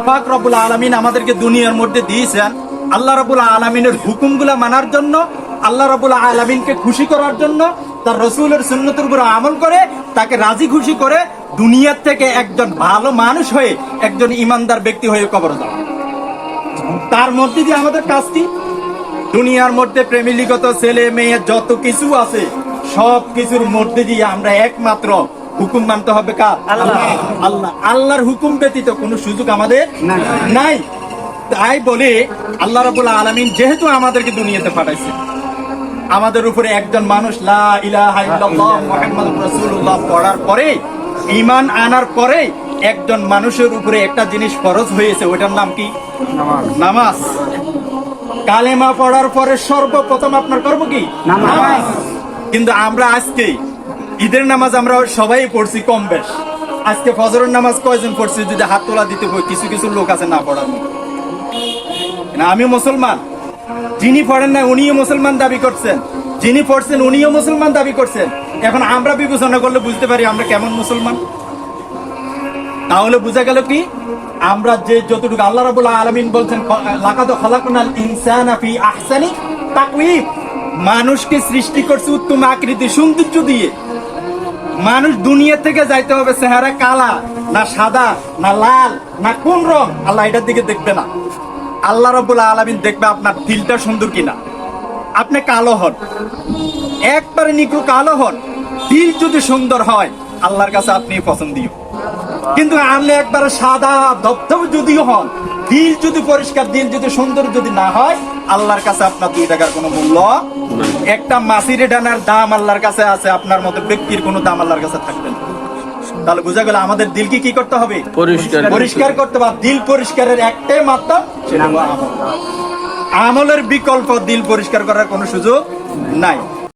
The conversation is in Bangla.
পাক রব্বুল আলামিন আমাদেরকে দুনিয়ার মধ্যে দিয়েছেন আল্লাহ রাব্বুল আলামিনের হুকুমগুলো মানার জন্য, আল্লাহ রাব্বুল আলামিনকে খুশি করার জন্য, তার রাসূলের সুন্নতের উপর আমল করে তাকে রাজি খুশি করে দুনিয়ার থেকে একজন ভালো মানুষ হয়ে একজন ইমানদার ব্যক্তি হয়ে কবর দাও। তার মধ্যে দিয়ে আমাদের কাজ কি? দুনিয়ার মধ্যে প্রেমিলিগত ছেলে মেয়ে যত কিছু আছে সব কিছুর মধ্যে দিয়ে আমরা একমাত্র হুকুম মানতে হবে কার? আল্লাহ। আল্লাহর হুকুম ব্যতীত কোনো সুযোগ আমাদের নাই। তাই বলে আল্লাহ রাব্বুল আলামিন যেহেতু আমাদেরকে দুনিয়াতে পাঠাইছে, আমাদের উপরে একজন মানুষ লা ইলাহা ইল্লাল্লাহ মুহাম্মাদুর রাসূলুল্লাহ পড়ার পরে, ঈমান আনার পরে একজন মানুষের উপরে একটা জিনিস ফরজ হয়েছে, ওটার নাম কি? নামাজ। কালেমা পড়ার পরে সর্বপ্রথম আপনার করব কি? নামাজ। কিন্তু আমরা আজকে ঈদের নামাজ আমরা সবাই পড়ছি কম বেশ। আজকে ফজরের নামাজ কয়জন পড়ছি যদি হাত তোলা দিতে হয়, কিছু কিছু লোক আছে না পড়ার। না, আমি মুসলমান, যিনি পড়েন না উনিও মুসলমান দাবি করছেন, যিনি পড়ছেন উনিও মুসলমান দাবি করছেন। এখন আমরা বিবেচনা করলে বুঝতে পারি আমরা কেমন মুসলমান। তাহলে বোঝা গেল কি, আমরা যে যতটুকু আল্লাহ রাব্বুল আলামিন বলছেন লাকাদ খালাকনাল ইনসানা ফি আহসানি তাকওয়িম, মানুষকে সৃষ্টি করছে উত্তম আকৃতি সৌন্দর্য দিয়ে। মানুষ দুনিয়া থেকে যাইতে হবে চেহারা কালা না সাদা না লাল না কোন রং, আল্লাহ এটার দিকে দেখবে না। আল্লাহ রাব্বুল আলামিন দেখবে আপনার দিলটা সুন্দর কিনা। আপনি কালো হন, একবারে নিকু কালো হন, দিল যদি সুন্দর হয় আল্লাহর কাছে আপনি পছন্দীয়। কিন্তু আপনি একবারে সাদা ধবধবে যদিও হন, দিল যদি পরিষ্কার, দিল যদি সুন্দর যদি না হয়, আল্লাহর কাছে আপনার 2 টাকার কোনো মূল্য। একটা মাছিরে ডানার দাম আল্লাহর কাছে আছে, আপনার মতো ব্যক্তির কোনো দাম আল্লাহর কাছে থাকবে না। তাহলে বোঝা গেল আমাদের দিলকে কি করতে হবে? পরিষ্কার করতে হবে। দিল পরিষ্কারের একটাই মাধ্যম, সেটা হলো আমল। আমলের বিকল্প দিল পরিষ্কার করার কোনো সুযোগ নাই।